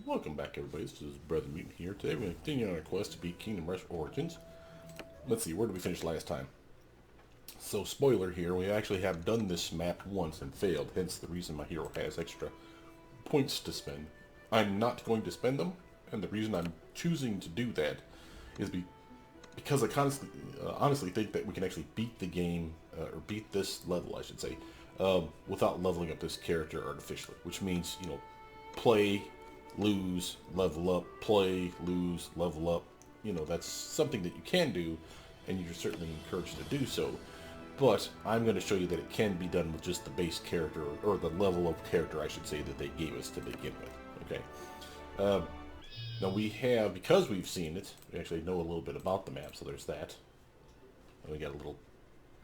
Welcome back, everybody. This is Brothermutant here. Today we're going to continue on our quest to beat Kingdom Rush Origins. Let's see, where did we finish last time? So, spoiler here, we actually have done this map once and failed, hence the reason my hero has extra points to spend. I'm not going to spend them, and the reason I'm choosing to do that is because I honestly think that we can actually beat the game, or beat this level, I should say, without leveling up this character artificially, which means, play, lose, level up, play, lose, level up. That's something that you can do, and you're certainly encouraged to do so. But I'm going to show you that it can be done with just the base character, or the level of character, I should say, that they gave us to begin with. Okay. Now we have, because we've seen it, we actually know a little bit about the map, so there's that. And we got a little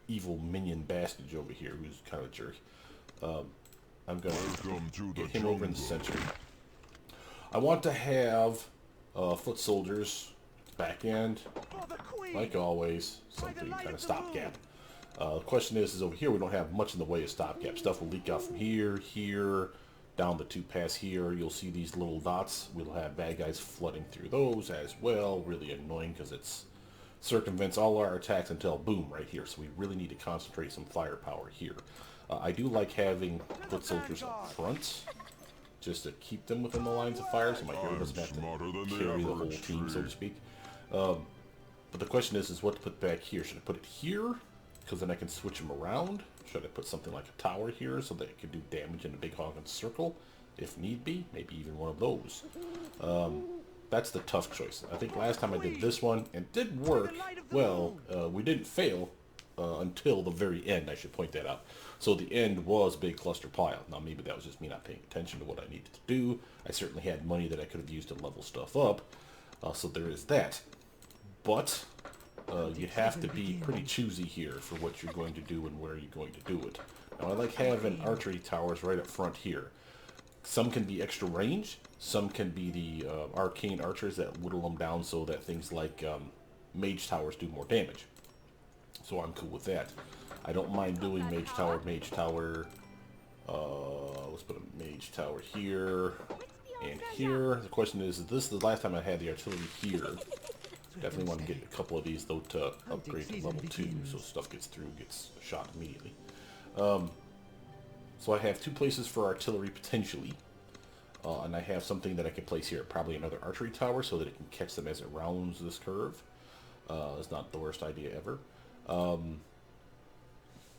evil minion bastard over here who's kind of a jerk. I'm going to get him over in the center. I want to have foot soldiers back end, like always, something kind of stopgap. The question is over here we don't have much in the way of stopgap. Stuff will leak out from here, down the two paths here. You'll see these little dots. We'll have bad guys flooding through those as well. Really annoying because it circumvents all our attacks until boom right here. So we really need to concentrate some firepower here. I do like having foot soldiers up front, just to keep them within the lines of fire, so my hero doesn't have to carry the whole team, so to speak. But the question is what to put back here. Should I put it here? Because then I can switch them around. Should I put something like a tower here so that it can do damage in a big honking circle, if need be? Maybe even one of those. That's the tough choice. I think last time I did this one, and it did work well. We didn't fail until the very end, I should point that out. So the end was big cluster pile. Now maybe that was just me not paying attention to what I needed to do. I certainly had money that I could have used to level stuff up. So there is that. But you have to be pretty choosy here for what you're going to do and where you're going to do it. Now I like having archery towers right up front here. Some can be extra range. Some can be the arcane archers that whittle them down so that things like mage towers do more damage. So I'm cool with that. I don't mind doing mage tower. Let's put a mage tower here and here. The question is this is the last time I had the artillery here. Definitely want to get a couple of these though to upgrade to level 2 so stuff gets shot immediately. So I have two places for artillery potentially. And I have something that I can place here, probably another archery tower so that it can catch them as it rounds this curve. It's not the worst idea ever.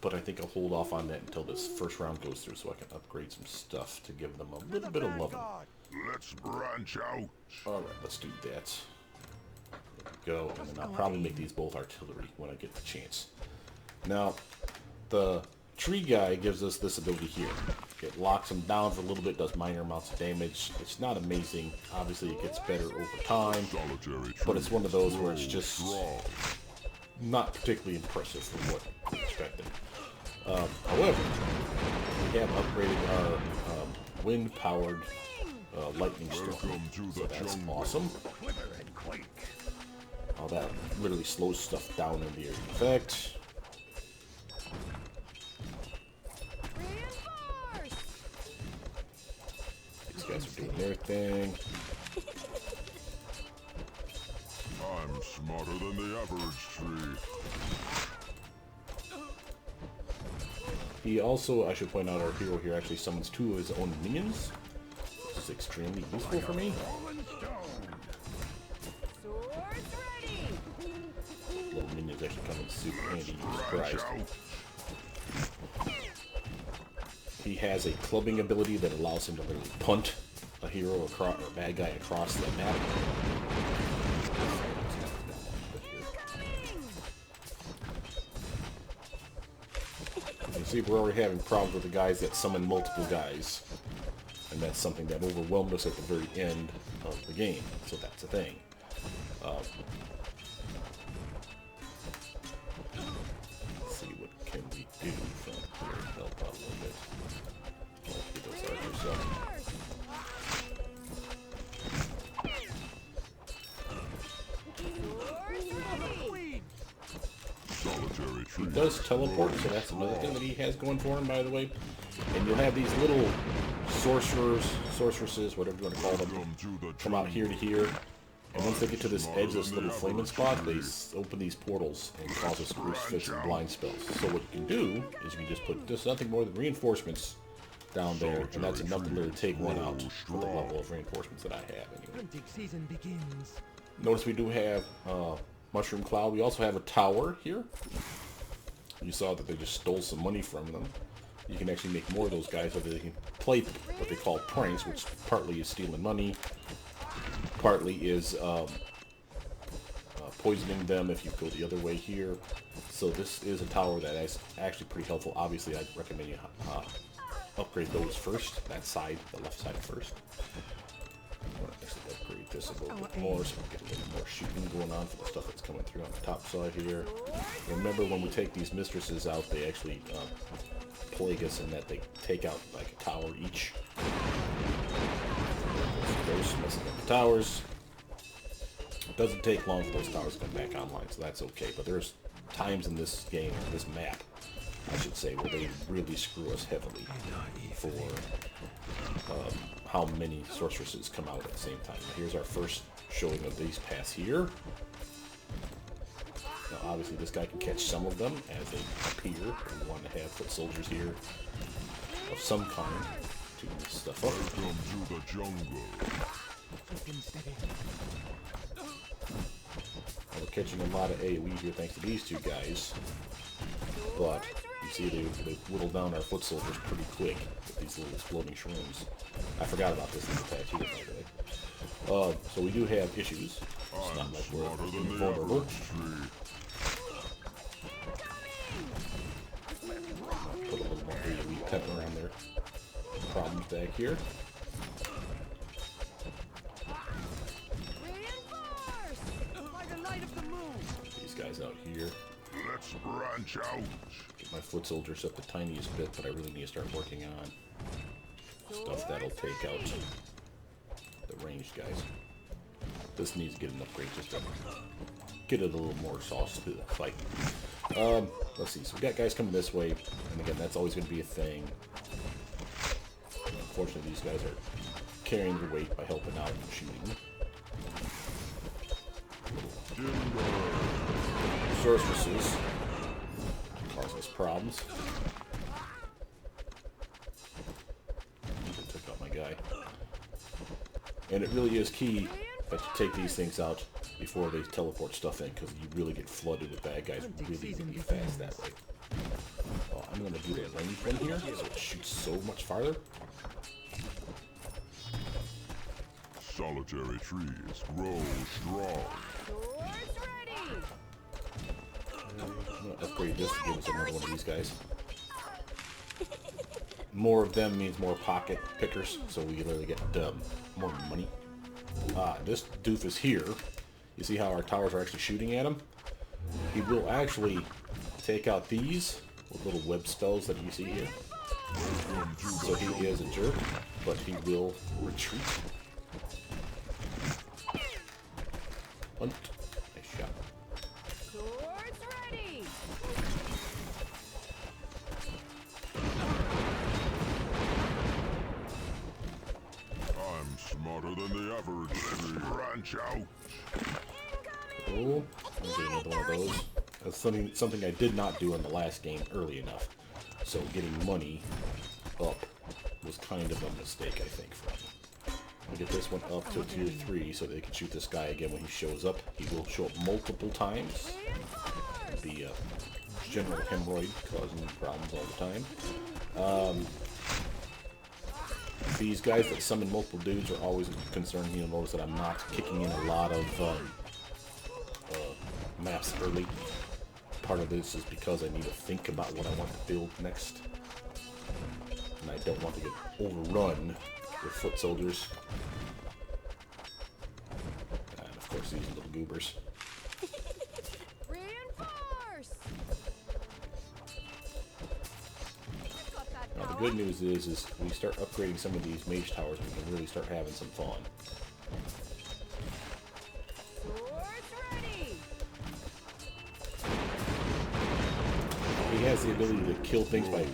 But I think I'll hold off on that until this first round goes through so I can upgrade some stuff to give them a little bit of loving. Let's branch out. Alright, let's do that. There we go, and then I'll probably make these both artillery when I get the chance. Now, the tree guy gives us this ability here. It locks him down for a little bit, does minor amounts of damage. It's not amazing. Obviously, it gets better over time. But it's one of those where it's just not particularly impressive from what we expected. However, we have upgraded our wind-powered lightning storm, so that's awesome. Oh, that literally slows stuff down in the effect. These guys are doing their thing. I'm smarter than the average tree. He also, I should point out, our hero here actually summons two of his own minions, which is extremely useful for me. Little minions actually come in super handy, you're surprised. He has a clubbing ability that allows him to literally punt a hero across, or a bad guy across the map. You see, we're already having problems with the guys that summon multiple guys. And that's something that overwhelmed us at the very end of the game. So that's a thing. Let's see, what can we do from here to help out a little bit. Let's get those archers up. He does teleport, so that's another thing that he has going for him, by the way. And you'll have these little sorcerers, sorceresses, whatever you want to call them, come out here to here. And once they get to this edge, this little flaming spot, they open these portals and cause us crucifix and blind spells. So what you can do is you can just put just nothing more than reinforcements down there, and that's enough to literally take one out for the level of reinforcements that I have anyway. Notice we do have Mushroom Cloud. We also have a tower here. You saw that they just stole some money from them. You can actually make more of those guys so that they can play what they call pranks, which partly is stealing money, partly is poisoning them if you go the other way here. So this is a tower that is actually pretty helpful. Obviously, I'd recommend you upgrade those first. That side, the left side first. I'm going to actually upgrade this a little bit more so we get a little more shooting going on for the stuff that's coming through on the top side here. Remember, when we take these mistresses out, they actually plague us in that they take out like a tower each. Those messing up the towers. It doesn't take long for those towers to come back online, so that's okay. But there's times in this game, this map, I should say, where they really screw us heavily for how many sorceresses come out at the same time. Now, here's our first showing of these paths here. Now, obviously, this guy can catch some of them as they appear. We want to have foot soldiers here of some kind to mess stuff up. Welcome to the jungle. We're catching a lot of AoE here thanks to these two guys, but you see they whittle down our foot soldiers pretty quick with these little exploding shrooms. I forgot about this in the patch either, by the way. So we do have issues. It's not like we're vulnerable. Put a little more AoE pepper around their problems back here. These guys out here. Let's branch out. Get my foot soldiers up the tiniest bit, but I really need to start working on stuff that'll take out the ranged guys. This needs to get an upgrade just to get it a little more sauce to the fight. Let's see. So we got guys coming this way, and again, that's always going to be a thing. Unfortunately, these guys are carrying the weight by helping out and shooting. Sorceresses cause us problems. I took out my guy. And it really is key that you take these things out before they teleport stuff in, because you really get flooded with bad guys really, really fast that way. Oh, I'm going to do the range one here, so it shoots so much farther. Solitary trees grow strong. I'm going to upgrade this to give us another one of these guys. More of them means more pocket pickers, so we literally get more money. This doofus here, you see how our towers are actually shooting at him? He will actually take out these with little web spells that you see here. So he is a jerk, but he will retreat. Hunt. Nice shot. Swords ready. I'm smarter than the average tree. Branch out. Oh, I'll get another one of those. That's something I did not do in the last game early enough. So getting money up was kind of a mistake, I think, for me. I'll get this one up to tier 3 so they can shoot this guy again when he shows up. He will show up multiple times. It'll be a general hemorrhoid causing problems all the time. These guys that summon multiple dudes are always a concern. You'll notice that I'm not kicking in a lot of maps early. Part of this is because I need to think about what I want to build next. And I don't want to get overrun with foot soldiers. And of course these little goobers. Reinforce. Now the good news is we start upgrading some of these mage towers, we can really start having some fun. Swords ready. He has the ability to kill things by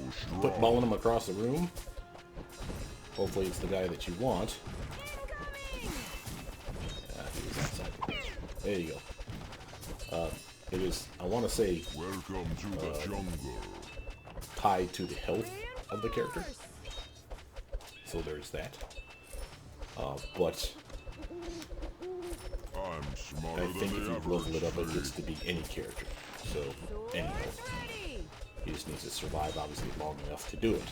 footballing them across the room. Hopefully it's the guy that you want. He was outside. There you go. It is, I want to say, Welcome to the jungle. tied to the health of the character. So there's that. But I'm smarter I think than if the you level average it up, it tree. gets to be any character. So, any Swords health. ready. He just needs to survive, obviously, long enough to do it.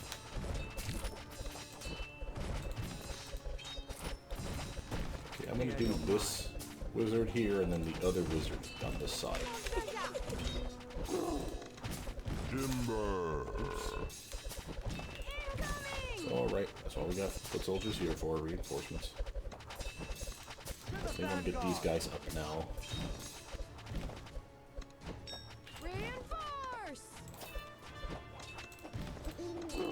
Okay, I'm going to do this wizard here, and then the other wizard on this side. Timber. Alright, that's what we got foot soldiers here for, reinforcements. I think I'm going to get these guys up now. Reinforce.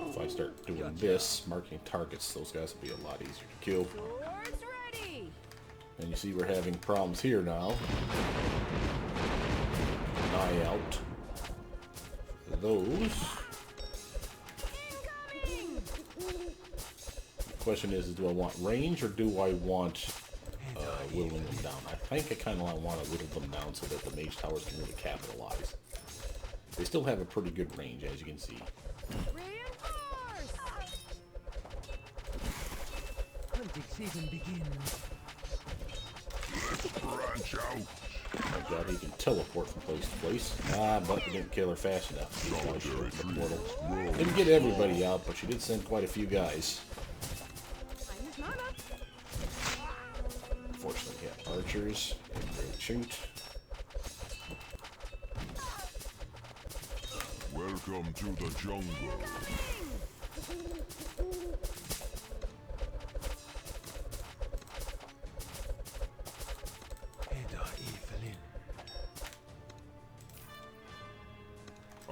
If I start doing this, marking targets, those guys will be a lot easier to kill. Swords ready. And you see we're having problems here now. Eye out. Those. Incoming. The question is do I want range or do I want whittling them down? I think I kind of want to whittle them down so that the mage towers can really capitalize. They still have a pretty good range, as you can see. Reinforce. Hunting season begins. Branch out. Oh god, he can teleport from place to place. But he didn't kill her fast enough. He probably should have the portal. Didn't get everybody out, but she did send quite a few guys. Time is not up. Unfortunately, we have archers and great shoot. Welcome to the jungle.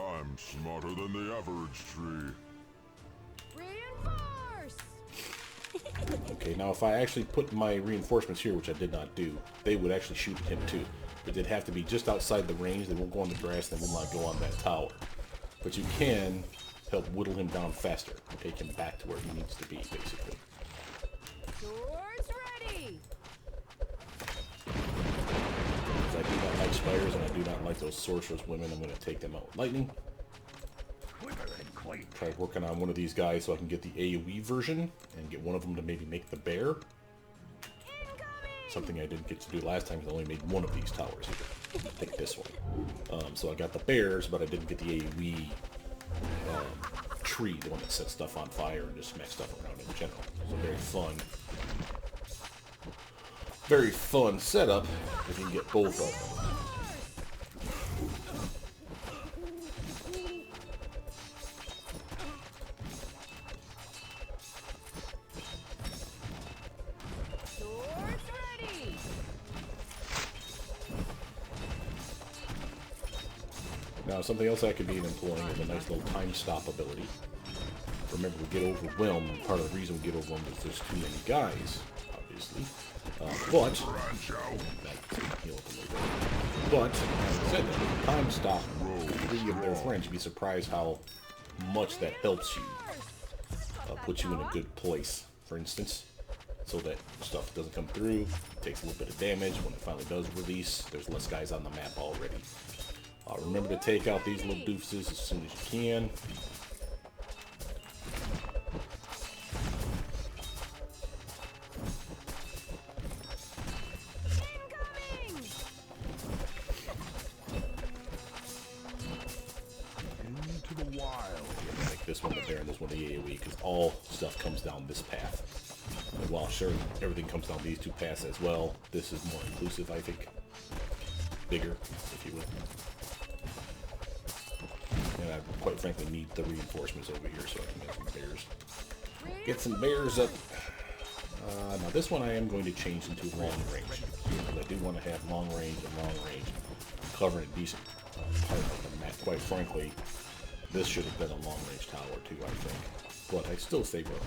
I'm smarter than the average tree. Reinforce. Okay, now if I actually put my reinforcements here, which I did not do, they would actually shoot at him too. But they'd have to be just outside the range. They won't go on the grass. They will not go on that tower. But you can help whittle him down faster. Take him back to where he needs to be, basically. Swords ready. Because I do not like spiders and I do not like those sorceress women. I'm going to take them out with lightning. Try working on one of these guys so I can get the AoE version and get one of them to maybe make the bear. Something I didn't get to do last time because I only made one of these towers here. Take this one. So I got the bears, but I didn't get the AoE tree, the one that sets stuff on fire and just smacks stuff around in general. So very fun setup if you can get both of them. Swords ready. Now, something else I could be employing is a nice little time stop ability. Remember, we get overwhelmed. Part of the reason we get overwhelmed is there's too many guys, obviously. But, Branch out. heal up a little bit. But, having said that, time stop three of their friends. You'd be surprised how much that helps you. Put you in a good place, for instance, so that stuff doesn't come through. Takes a little bit of damage. When it finally does release, there's less guys on the map already. Remember to take out these little doofuses as soon as you can. Incoming. Into the wild. Make this one the bear and this one the AoE, because all stuff comes down this path. And while sure everything comes down these two paths as well, this is more inclusive, I think. Bigger, if you will. And I quite frankly need the reinforcements over here so I can get some bears. Get some bears up. Now this one I am going to change into long range. Because I do want to have long range and long range covering a decent part of the map. Quite frankly, this should have been a long range tower too, I think. But I still say well.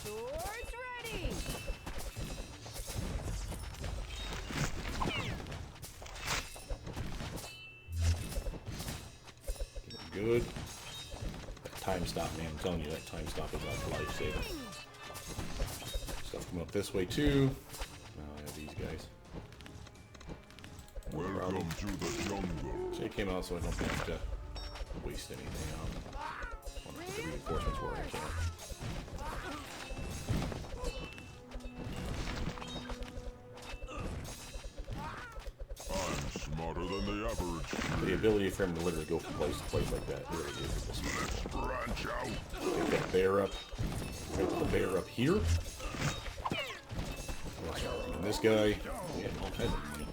Swords ready. Good. That time stop, man. I'm telling you, that time stop is like life-saving. Stuff coming up this way, too. Oh, yeah, these guys. Welcome to the jungle. So he came out so I don't have to waste anything on. I want to put the reinforcements where I can. I'm smarter than the average tree. The ability for him to literally go from place to place like that really is indispensable. Branch out. Pick that bear up. Put the bear up here. And this guy, yeah, all kinds of money.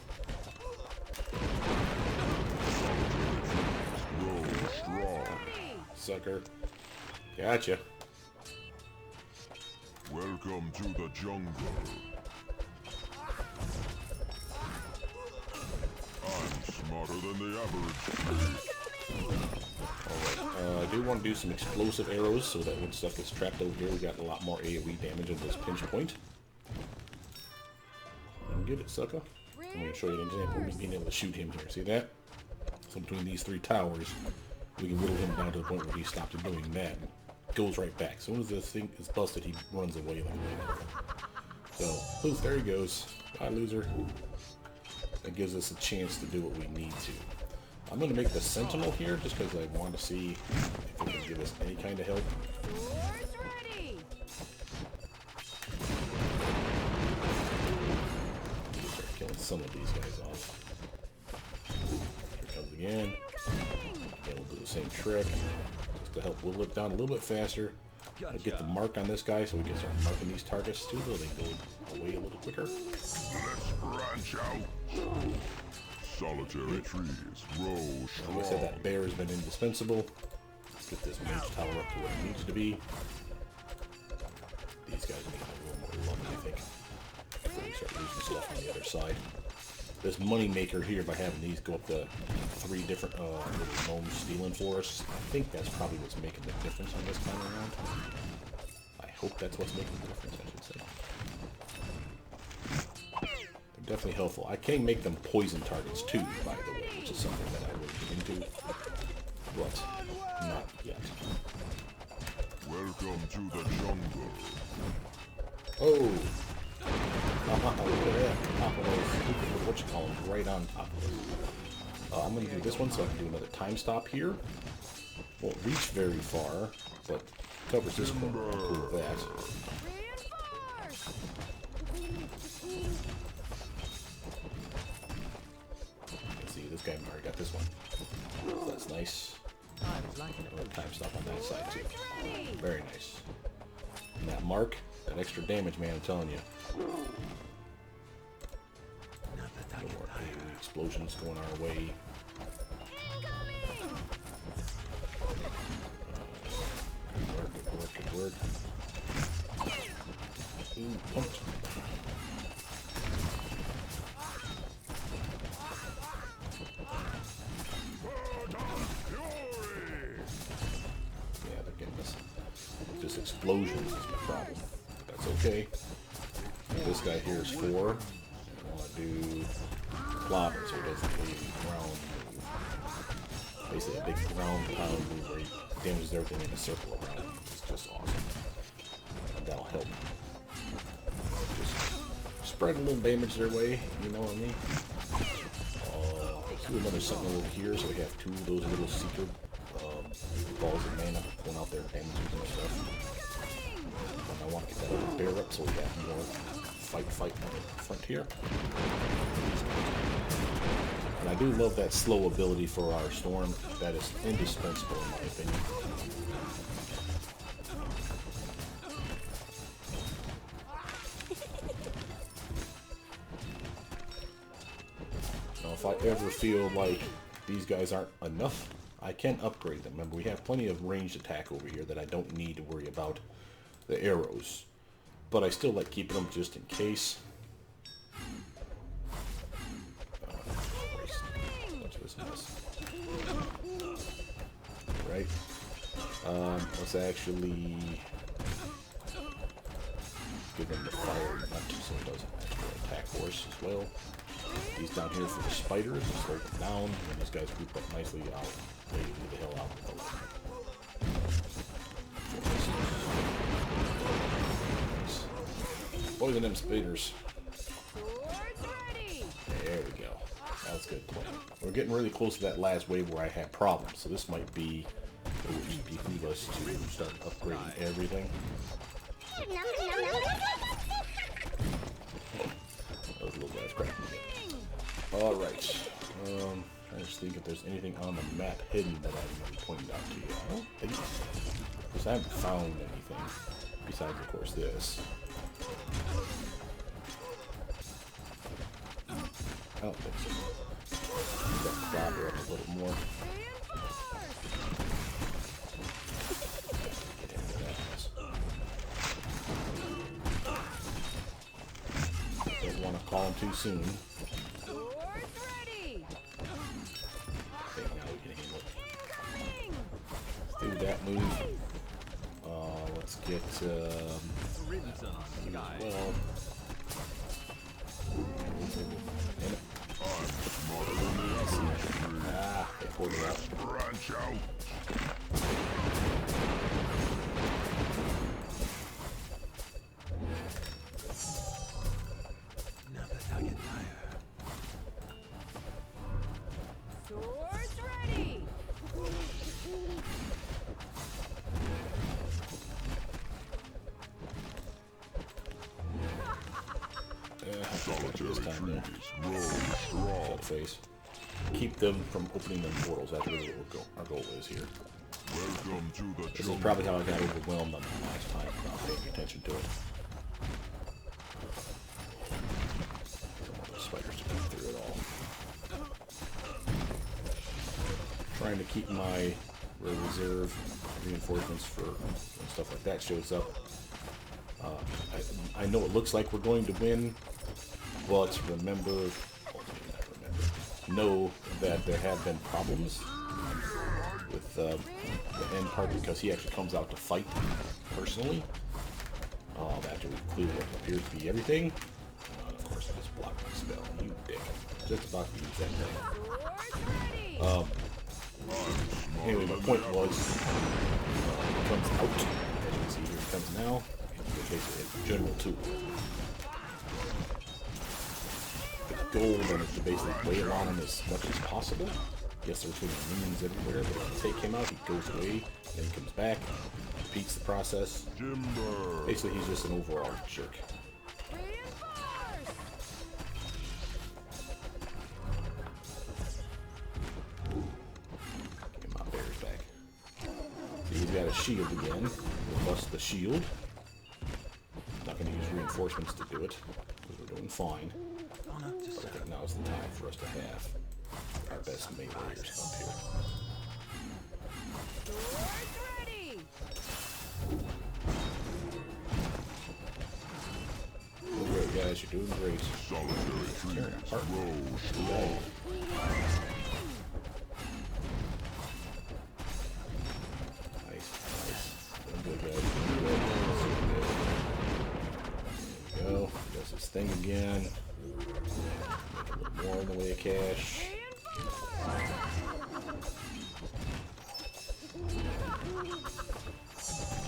Grow strong. Sucker. Gotcha. Welcome to the jungle. I'm smarter than the average tree. Alright, I do want to do some explosive arrows so that when stuff gets trapped over here, we got a lot more AoE damage at this pinch point. Get it, sucker. I'm going to show you an example of me being able to shoot him here. See that? So between these three towers, we can whittle him down to the point where he stopped doing that. Goes right back. As soon as this thing is busted, he runs away like that. So, poof, there he goes. Bye, loser. That gives us a chance to do what we need to. I'm going to make the Sentinel here just because I want to see if it can give us any kind of help. Swords ready. Start killing some of these guys off. Here comes again. And we'll do the same trick just to help whittle it down a little bit faster. I'll get the mark on this guy so we can start marking these targets too, so they go away a little quicker. Let's branch out. Solitary trees grow strong. Like I said, that bear has been indispensable. Let's get this mage tower up to where it needs to be. These guys need a little more love, I think, before we start losing stuff on the other side. This money maker here, by having these go up to 3 different little gnomes stealing for us, I think that's probably what's making the difference on this time around. I hope that's what's making the difference, I should say. They're definitely helpful. I can make them poison targets too, by the way, which is something that I would get into, but not yet. Welcome to the jungle. Oh! Look at that. Top of those, what you call them, right on top of it. I'm going to do this one so I can do another time stop here. Won't reach very far, but covers this corner. I'm cool with that. Reinforce. Let's see, this guy already got this one. So that's nice. Time stop on that side too. Very nice. And that mark, that extra damage, man, I'm telling you. No more AoE explosions going our way. Good work. Ooh, punch. Yeah, they're getting us. Just explosions is the problem. But that's okay. This guy here is 4. I want to do clobber so he doesn't leave ground move. Basically a big ground pound move where he damages everything in a circle around him. It's just awesome. And that'll help. Just spread a little damage their way, you know what I mean? Let's do another sentinel over here so we have 2 of those little secret balls of mana pulling out their damages and stuff. And I want to get that other bear up so we have more fight on the front here. And I do love that slow ability for our storm. That is indispensable in my opinion. Now if I ever feel like these guys aren't enough, I can upgrade them. Remember, we have plenty of ranged attack over here that I don't need to worry about the arrows. But I still like keeping them just in case. Right. Let's actually give them the fire nut so it doesn't actually attack horse as well. These down here for the spiders, just slow them down, and these guys group up nicely. I'll lay the hell out with Poison them spiders. Swords ready. There we go. That was good plan. We're getting really close to that last wave where I had problems, so this might be it would behoove us to start upgrading everything. That was a little bad crap. Alright. I just think if there's anything on the map hidden that I'm going to be pointing out to you. I don't think so. Because I haven't found anything. Besides, of course, this. I don't think so. Got the clobber up a little more. Don't want to call him too soon. Swords ready. Okay, now we can handle it. Incoming. Let's do that move. Let's get Crimson Sky. well. Ah, they pulled it out. Branch out. Never target fire. Swords ready. Solitary This time, trees grow strong. Shut face. Keep them from opening them portals. That's really what our goal is here. Welcome to the This is jungle. probably how I got overwhelmed on the last time, not paying attention to it. Don't want those spiders to come through at all. Trying to keep my reserve reinforcements for when stuff like that shows up. I know it looks like we're going to win, but know that there have been problems with the end part because he actually comes out to fight personally. After we clear what appears to be everything. Of course, I just blocked my spell. You dick. Just about to use that thing. Swords ready. Anyway, my point was, he comes out. As you can see here, he comes now. It's basically a general tool. The goal then is to basically wail on him as much as possible. Yes, there's going to be minions everywhere, but if you take him out, he goes away, then he comes back, repeats the process. Timber. Basically, he's just an overall jerk. Reinforce. Get my berries back. See, he's got a shield again. We'll bust the shield. Not going to use reinforcements to do it, because we're doing fine. But I think now's the time for us to have our best melee warriors up here. Swords ready. Doing great, guys. You're doing great. Solitary Tearing trees apart. grow strong. Nice, nice. Doing good, guys. Doing good. Super good. There we go. Does his thing again. Make a little more in the way of cash.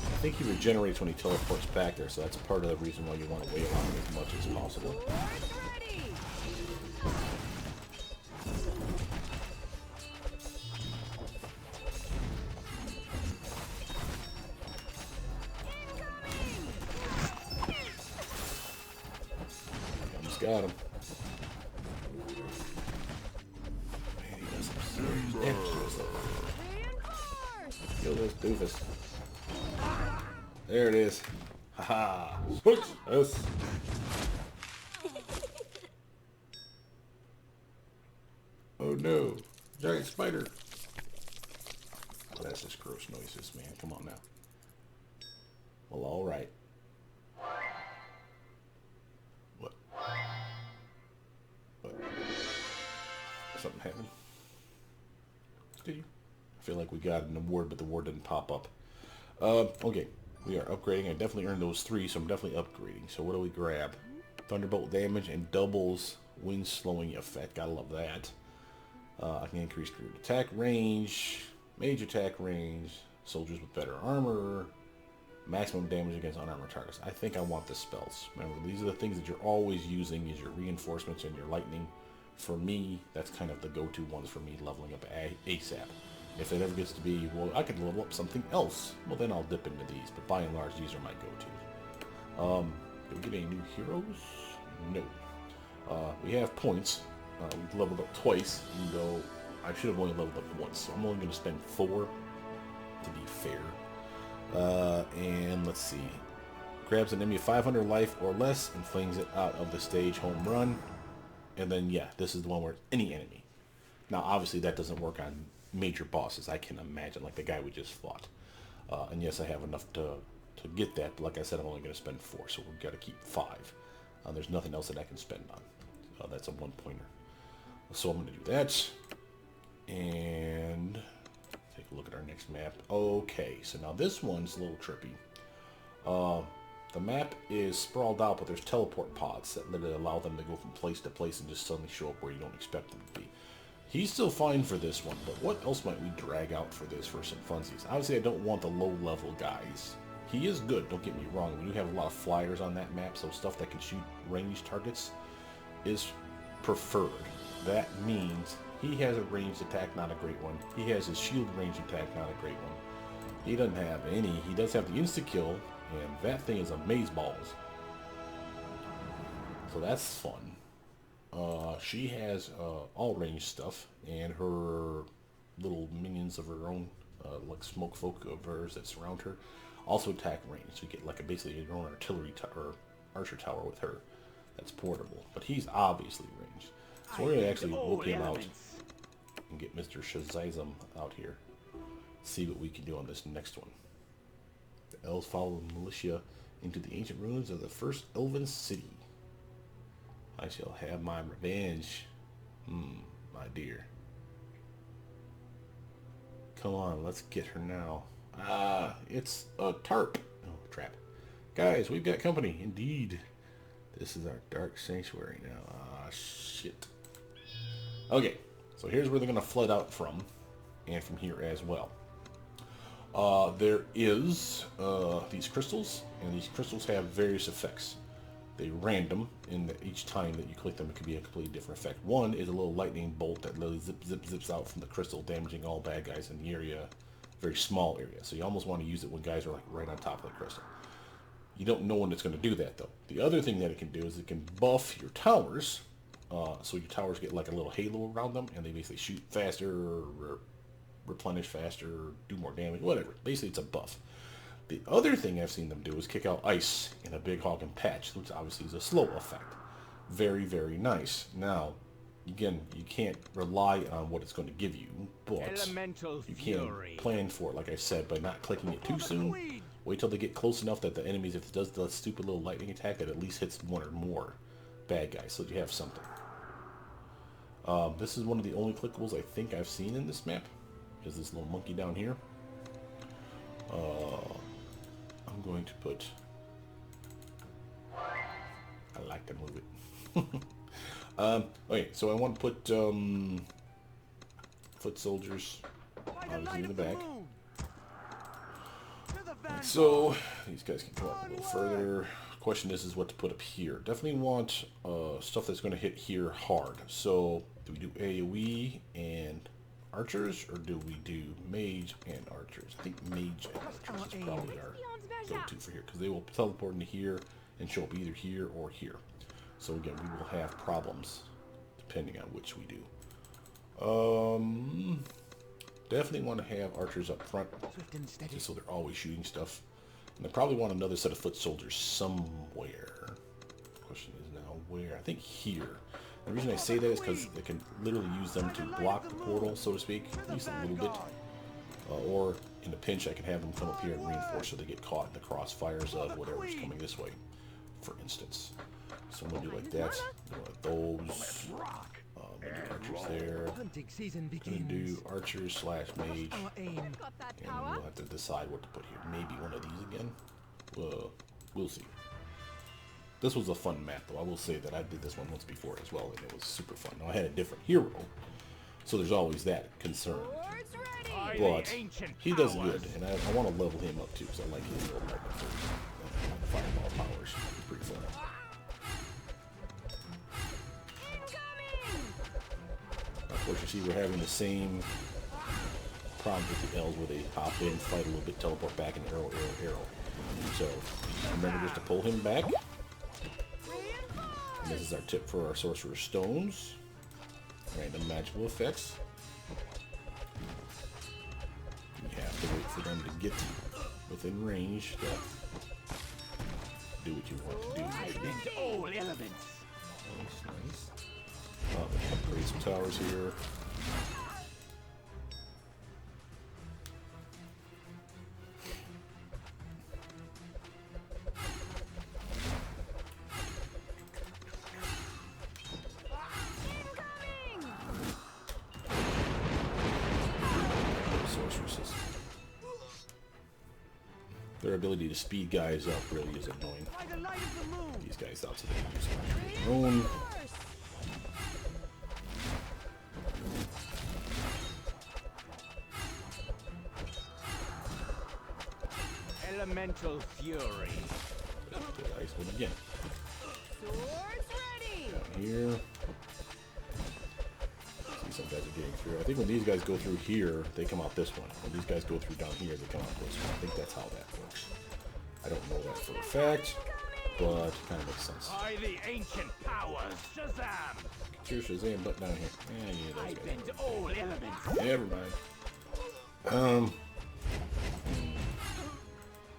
I think he regenerates when he teleports back there, so that's part of the reason why you want to wail on him as much as possible. Swords ready. Almost got him. Man, he does some serious damage. Reinforce. Kill this doofus. There it is. Haha. Success. Oh no. Giant spider. Oh, that's just gross noises, man. Come on now. Well, alright. What? What? Something happened? Did you? I feel like we got an award, but the award didn't pop up. Okay. We are upgrading. I definitely earned those 3, so I'm definitely upgrading. So what do we grab? Thunderbolt damage and doubles wind slowing effect. Gotta love that. I can increase group attack range, mage attack range, soldiers with better armor, Maximum damage against unarmored targets. I think I want the spells. Remember, these are the things that you're always using is your reinforcements and your lightning. For me, that's kind of the go-to ones for me leveling up ASAP. If it ever gets to be, well, I could level up something else, well, then I'll dip into these. But by and large, these are my go-tos. Did we get any new heroes? No. We have points. We've leveled up twice, even though I should have only leveled up once. So I'm only going to spend 4 to be fair. And let's see. Grabs an enemy of 500 life or less and flings it out of the stage, home run. And then, yeah, this is the one where it's any enemy. Now, obviously, that doesn't work on major bosses. I can imagine, like the guy we just fought. And yes, I have enough to get that. But like I said, I'm only going to spend 4, so we've got to keep 5. There's nothing else that I can spend on. That's a 1-pointer. So I'm going to do that. And take a look at our next map. Okay, so now this one's a little trippy. The map is sprawled out, but there's teleport pods that literally allow them to go from place to place and just suddenly show up where you don't expect them to be. He's still fine for this one, but what else might we drag out for this for some funsies? Obviously, I don't want the low-level guys. He is good, don't get me wrong. We do have a lot of flyers on that map, so stuff that can shoot ranged targets is preferred. That means he has a ranged attack, not a great one. He has his shield ranged attack, not a great one. He doesn't have any. He does have the insta-kill, and that thing is amazeballs. So that's fun. She has all ranged stuff, and her little minions of her own, like smoke folk of hers that surround her, also attack range. So you get like basically your own artillery or archer tower with her. That's portable, but he's obviously ranged. So we're going to actually whoop him out and get Mr. Shazam out here. See what we can do on this next one. The elves follow the militia into the ancient ruins of the first elven city. I shall have my revenge. My dear. Come on, let's get her now. It's a tarp. Oh, trap. Guys, we've got company. Indeed. This is our dark sanctuary now. Shit. Okay, so here's where they're going to flood out from, and from here as well. There is these crystals, and these crystals have various effects. They random, in that each time that you click them, it could be a completely different effect. One is a little lightning bolt that literally zips out from the crystal, damaging all bad guys in the area, very small area. So you almost want to use it when guys are like right on top of the crystal. You don't know when it's going to do that, though. The other thing that it can do is it can buff your towers, so your towers get like a little halo around them, and they basically shoot faster, or replenish faster, or do more damage, whatever. Basically, it's a buff. The other thing I've seen them do is kick out ice in a big hog and patch, which obviously is a slow effect. Very, very nice. Now, again, you can't rely on what it's going to give you, but you can plan for it, like I said, by not clicking it too soon. Wait till they get close enough that the enemies, if it does the stupid little lightning attack, that at least hits one or more bad guys, so you have something. This is one of the only clickables I think I've seen in this map, is this little monkey down here. I'm going to put... I like to move it. Okay, so I want to put foot soldiers obviously in the back. So these guys can come up a little further. Question is what to put up here. Definitely want stuff that's going to hit here hard. So do we do AoE and archers, or do we do mage and archers? I think mage and archers is probably our go-to for here, because they will teleport into here and show up either here or here. So again, we will have problems depending on which we do. Definitely want to have archers up front, just so they're always shooting stuff. And I probably want another set of foot soldiers somewhere. The question is now where? I think here. The reason I say that is because they can literally use them to block the portal, so to speak, at least a little bit. Or in a pinch, I can have them come up here and reinforce so they get caught in the crossfires of whatever's coming this way, for instance. So I'm going to do like that. Do like those. Do archers there. I'm going to do archers / mage. And we'll have to decide what to put here. Maybe one of these again. We'll see. This was a fun map, though. I will say that I did this one once before as well, and it was super fun. Now, I had a different hero, So there's always that concern. Swords ready. But he does good, and I want to level him up too, because I like his little fireball powers. It's pretty fun. Of course, you see we're having the same problem with the L's, where they hop in, fight a little bit, teleport back, and arrow, arrow, arrow. So remember just to pull him back. And this is our tip for our Sorcerer's Stones. Random magical effects. You have to wait for them to get within range to do what you want to do. All elements. Nice, nice. Upgrade some towers here. Sorceresses. Their ability to speed guys up really is annoying. By the light of the moon. These guys out so they can do some their own. Elemental fury. The ice one again. Swords ready. Down here. See, some guys are getting through. I think when these guys go through here, they come out this one. When these guys go through down here, they come out this one. I think that's how that works. I don't know that for a fact, but it kind of makes sense. By the ancient powers, Shazam! Get your Shazam butt down here. Yeah, those I guys. bend all elements. Never mind.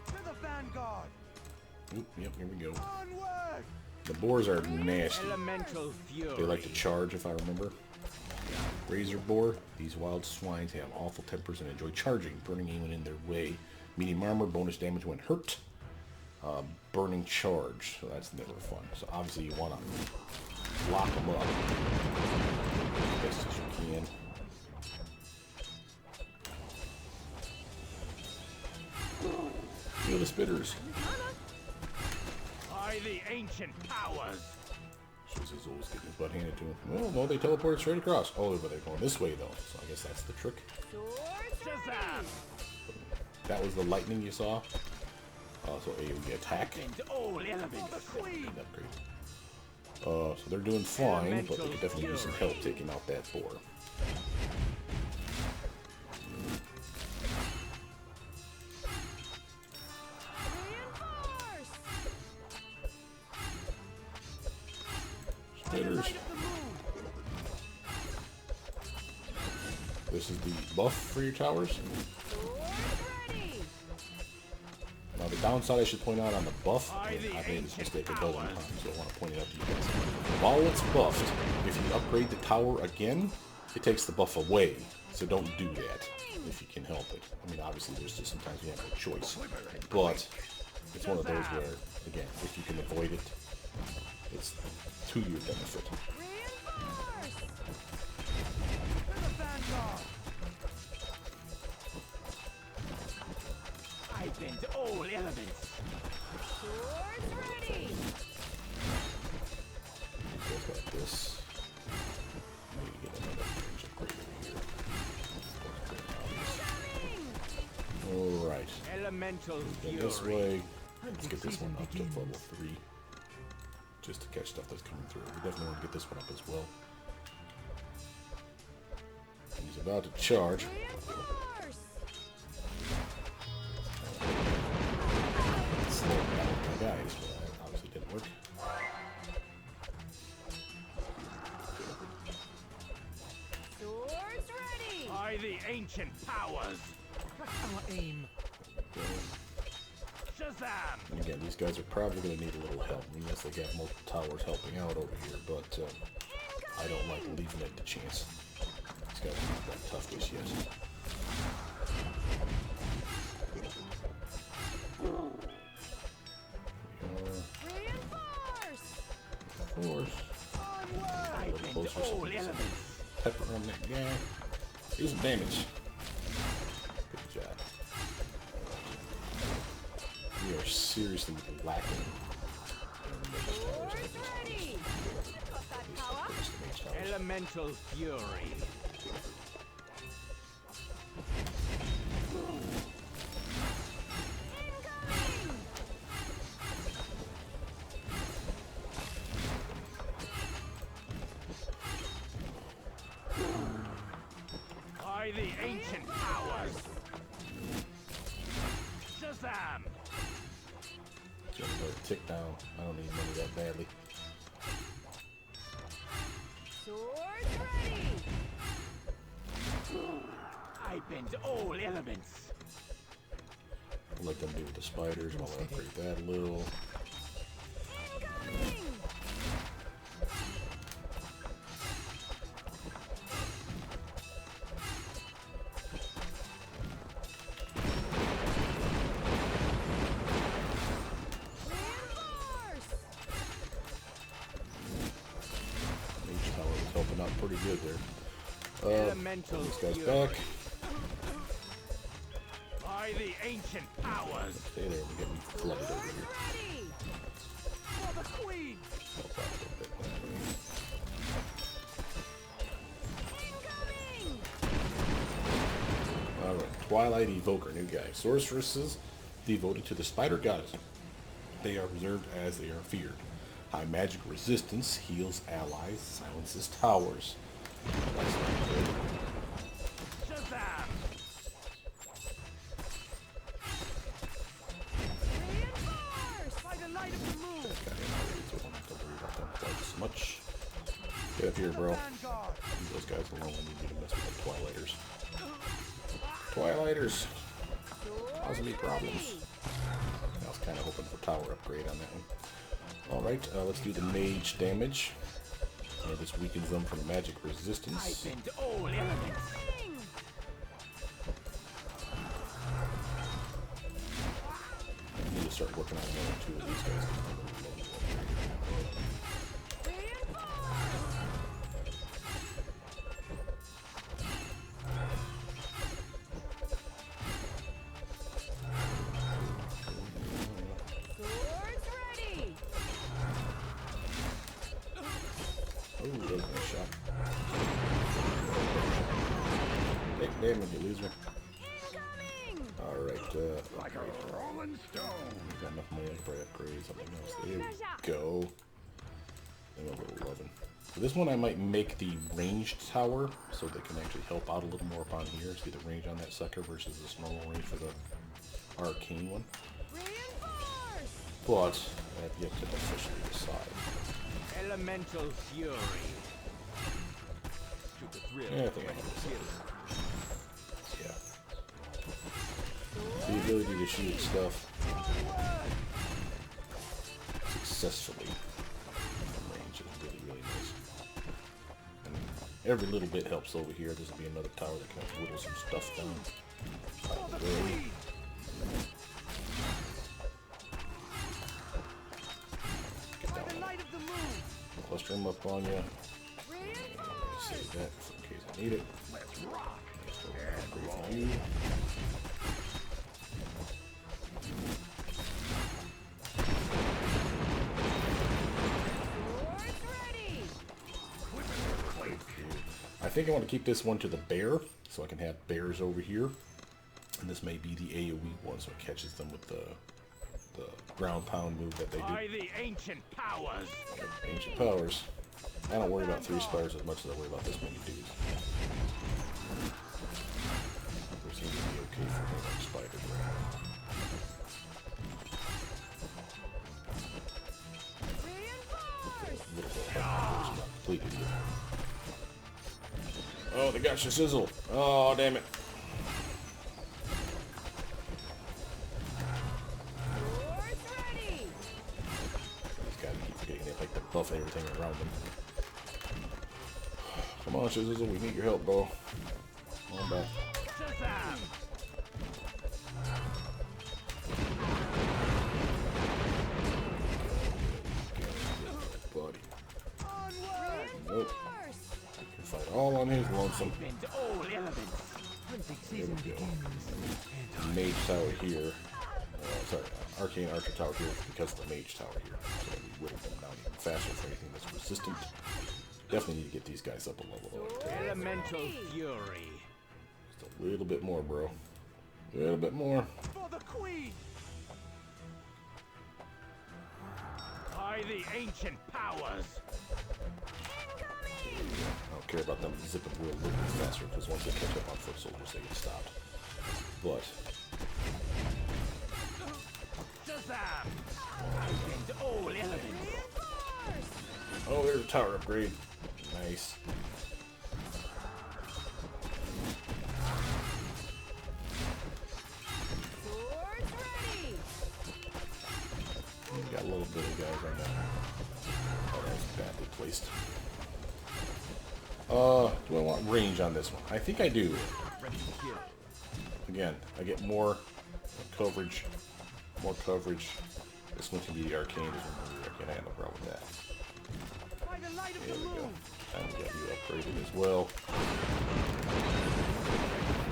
To the vanguard. Oop, yep, here we go. Onward. The boars are nasty. Elemental fury. They like to charge, if I remember. Razor boar. These wild swines have awful tempers and enjoy charging, burning anyone in their way. Medium armor, bonus damage when hurt. Burning charge, so that's never fun. So obviously you want to lock them up as best as you can. Feel the spitters. By the ancient powers. Shows he's always getting his butt handed to him. Well, no, they teleported straight across. Oh, but they're going this way though, so I guess that's the trick. Swords Shazam! ready. That was the lightning you saw. So AoE attack. Bend all elements. The queen. Upgrade. So they're doing fine, but they could definitely use some help taking out that boar. Reinforce. Spitters. This is the buff for your towers. Swords ready. Now the downside I should point out on the buff, and I've made this mistake a dozen times, so I want to point it out to you guys. While it's buffed, if you upgrade the tower again, it takes the buff away. So don't do that if you can help it. I mean, obviously there's just sometimes you have no choice, but it's one of those where, again, if you can avoid it, it's to your benefit. Reinforce. To the vanguard. I bend all elements. Swords ready. You guys got this. Need to get another range upgrade over here. Alright. Elemental Then this fury. way. Let's get this one up to level 3. Just to catch stuff that's coming through. We definitely want to get this one up as well. He's about to charge. Reinforce. Slow down my guys, but that obviously didn't work. Swords ready. By the ancient powers. Our aim. Okay. Shazam! And again, these guys are probably going to need a little help. I mean, yes, they got multiple towers helping out over here, but I don't like leaving it to chance. These guys are not that tough just yet. Reinforce. Of course. I A little bend closer so all we can get some elements. pepper on that guy. Do some damage. Good job. We are seriously lacking in the mage towers. Swords ready. At least upgrades to mage towers. Elemental fury. tick down. I don't need money that badly. Swords ready. I bend all elements. Let them do with the spiders while I upgrade that a little. Incoming. Reinforce. Mage Tower was helping out pretty good there. Elemental These guys fury. back. By the ancient powers. Stay there, we're getting flooded over Swords here. ready. For the queen. Help out a little bit. Incoming. Alright, Twilight Evoker, new guy. Sorceresses devoted to the Spider Goddess. They are reserved as they are feared. High magic resistance, heals allies, silences towers. That's not good. Shazam. Reinforce. By the light of the moon. That guy upgrades, so I don't have to worry about them quite as much. Get up here, bro. Vanguard. Leave those guys alone. We need to mess with the Twilighters. Twilighters! Causing me problems. I was kind of hoping for tower upgrade on that one. Alright, let's do the mage damage. This weakens them from magic I resistance. bend all elements. I need to start working on one or two of these guys. Swords ready. Oh, that was a nice shot. Take damage, you loser. Incoming. Alright, Like a rolling stone. got enough money to upgrade something else. There we go. And a little 11. So this one I might make the ranged tower so they can actually help out a little more up on here. See the range on that sucker versus this normal range for the arcane one. Reinforce. But I have yet to officially decide. Elemental fury. To the thrill. Yeah, I think I have this. Yeah. The ability to shoot stuff successfully from range is really, really nice. And every little bit helps over here. This will be another tower that can help whittle some stuff down. Out of the way. Get By down the on light it. of the moon. Cluster them up on you. Reinforce. Save that in case I need it. Let's rock. Upgrade for you. Swords ready. I think I want to keep this one to the bear, so I can have bears over here. And this may be the AoE one, so it catches them with the ground pound move that they By do. the ancient powers. Ancient powers. I don't worry about 3 spiders as much as I worry about this many dudes. They seem to be okay for me like spiders. Reinforce. A little bit of help, but not completed yet. Oh, they got Shazizzle. Oh, damn it. Swords ready. These guys keep forgetting they like to buff everything around them. Come on, Shazizzle, we need your help, bro. Come on back. Shazam. Buddy. Onward. Nope. Reinforce. You can fight all on his lonesome. Bend all elements. Hunting There season we go. begins. Mage tower here. Sorry, Arcane Archer tower here because of the Mage tower here. So that we whittle them down even faster for anything that's resistant. Definitely need to get these guys up a level though. Elemental fury. Just a little bit more, bro. A little bit more. For the queen. By the ancient powers. I don't care about them zipping real little bit faster because once they catch up on foot soldiers, they get stopped. But Shazam. And all elements. Reinforce! Oh, there's a tower upgrade. Nice. Swords ready! Got a little bit of guys on that. Oh, that was badly placed. Do I want range on this one? I think I do. Ready to kill. Again, I get more coverage. More coverage. This one can be the arcane. This one can be the arcane. I have no problem with that. By the light of There the we go. moon. Time to get you upgraded as well.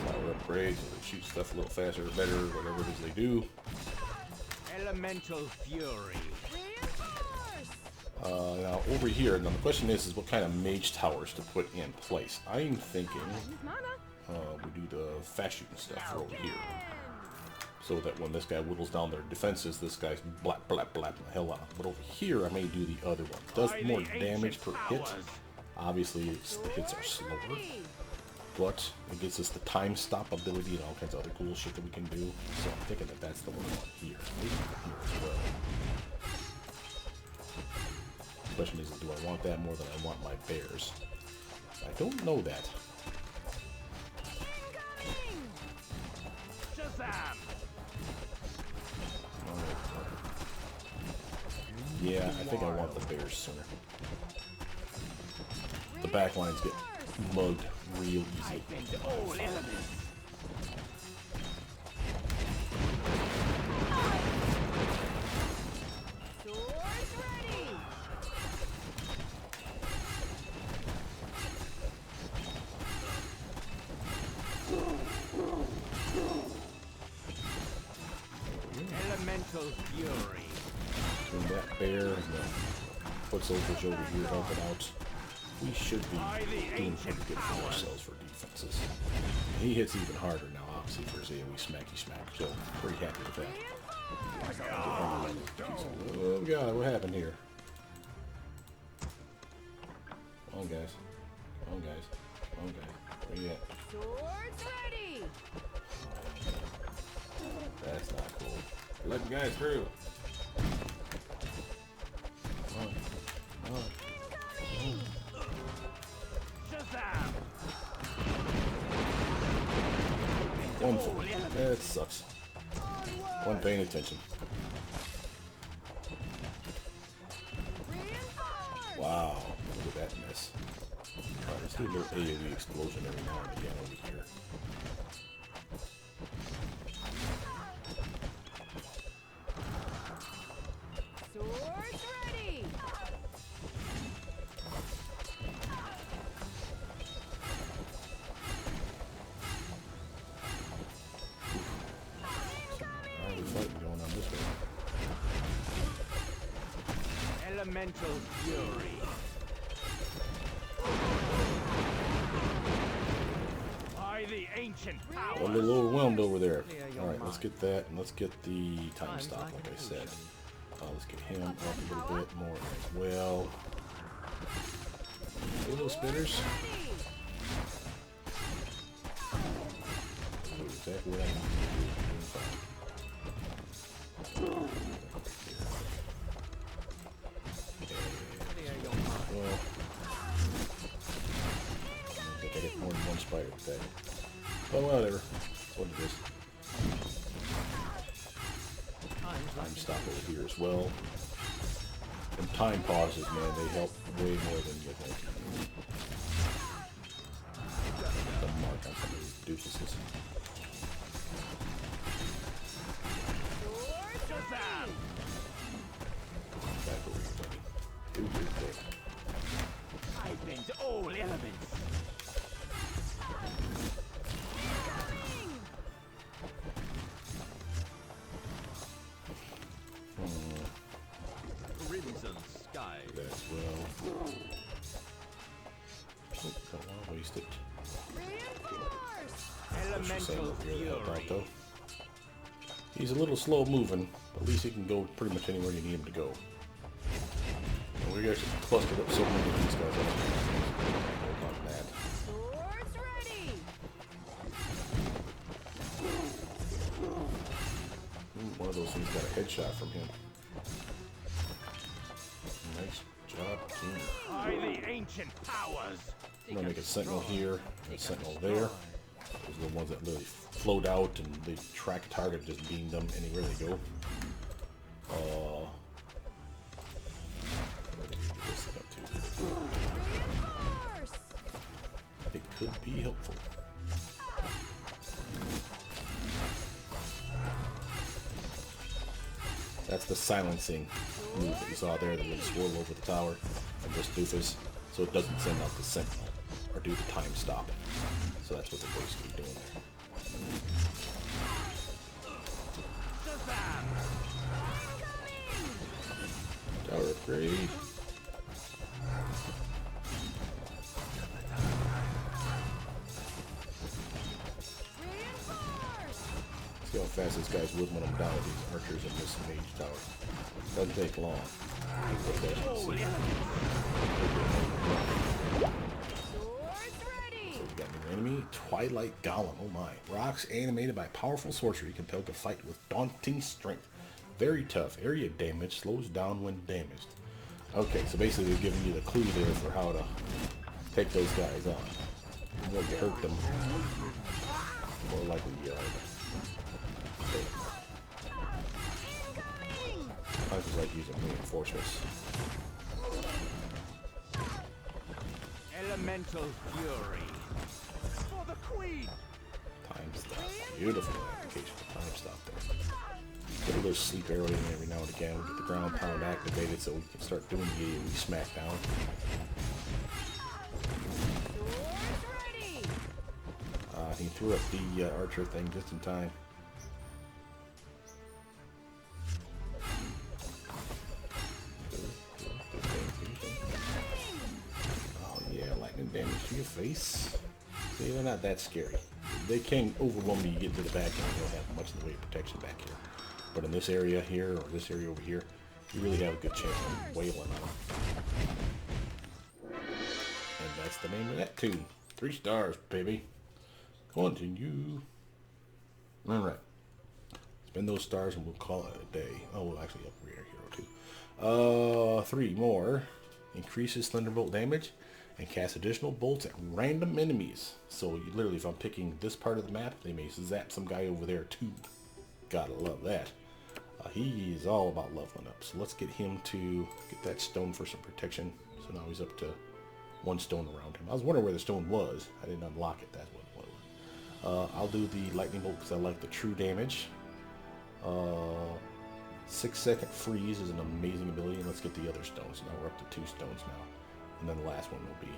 Tower upgrades, so they shoot stuff a little faster or better, whatever it is they do. Elemental fury. Reinforce! Now over here, now the question is what kind of mage towers to put in place. I'm thinking Use mana! we do the fast shooting stuff for over here, so that when this guy whittles down their defenses, this guy's blap blap blap the hell out. But over here, I may do the other one. Does By more the damage ancient per hit. powers. Obviously, the hits are slower, Ready! but it gives us the time stop ability and all kinds of other cool shit that we can do. So I'm thinking that that's the one I want here. Maybe here as well. The question is, do I want that more than I want my bears? I don't know that. Incoming! Shazam! Yeah, I think I want the bears sooner. The back lines get mugged real easy. And all elements. Swords ready! Elemental fury. Between that bear and the foot soldiers over here helping out, we should be doing pretty good for ourselves for defenses. He hits even harder now, obviously, for his AoE smacky smack, so pretty happy with that. Oh god, what happened here? Come on, guys. Come on, guys. Come on, guys. Where you at? Swords ready! That's not cool. Let the guys through. Come on. Come on. Shazam! One for that sucks. One paying attention. Reinforce! Wow, look at that mess. Alright, let's do a little AoE explosion every now and again over here. Swords ready! Alright, we're fighting going on this way. Elemental fury. By the ancient A power. little overwhelmed over there. Alright, let's get that, and let's get the time stop, like I said. Let's get him up a little bit more as well. Hey, little spinners. Do exactly what I need to do. Doing fine. Well, I think I hit more than one spider with that. But whatever. That's what it is. Time stop over here as well. And time pauses, man, they help way more than you think. The mark on some of these deuces. Shazam! Back over here, buddy. Do your thing. I bend all elements. Crimson sky. That as well. Oh, don't want to waste it. Reinforce! What's she saying Elemental over here to help out, fury. though? He's a little slow moving, but at least he can go pretty much anywhere you need him to go. And we actually clustered up so many of these guys. Hold on that. Swords ready! Ooh, one of those things got a headshot from him. job, King. By the ancient powers. I'm gonna make a sentinel here, and a sentinel there. Those are the ones that literally float out and they track a target, just beam them anywhere they go. This up too. Reinforce! It could be helpful. That's the silencing move that you saw there, the little swirl over the tower and this doofus, so it doesn't send out the sentinel or do the time stop. So that's what they're basically doing there. Tower upgrade. See how fast this guy's whittling them down with these archers in this mage tower. Doesn't take long. Swords ready! So we got an enemy, Twilight Golem. Oh my. Rocks animated by powerful sorcery, compelled to fight with daunting strength. Very tough. Area damage slows down when damaged. Okay, so basically they're giving you the clue there for how to take those guys on. The more you hurt them, the more likely you are. I just like using reinforcements. Elemental fury. For the queen. Time stop. Beautiful application of time stop there. Get a little sleep arrow in every now and again. Get the ground pound activated so we can start doing the AoE smackdown. Swords ready! He threw up the archer thing just in time. Oh yeah, lightning damage to your face. See, they're not that scary. They can overwhelm you, you get to the back end, you don't have much in the way of protection back here. But in this area here, or this area over here, you really have a good chance of wailing on them. And that's the name of that tune. 3 stars, baby. Continue. Alright. Spend those stars and we'll call it a day. Oh, we'll actually upgrade our hero too. 3 more. Increases thunderbolt damage and cast additional bolts at random enemies. So you literally, if I'm picking this part of the map, they may zap some guy over there too. Gotta love that. He is all about leveling up. So let's get him to get that stone for some protection. So now he's up to 1 stone around him. I was wondering where the stone was. I didn't unlock it. That's what it was. I'll do the lightning bolt because I like the true damage. 6-second freeze is an amazing ability. And let's get the other stones. Now we're up to 2 stones now. And then the last one will be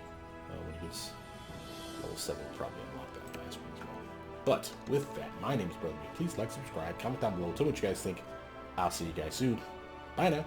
when he gets level 7, we'll probably unlock that last one as well. But with that, my name is Brothermutant. Please like, subscribe, comment down below. Tell me what you guys think. I'll see you guys soon. Bye now.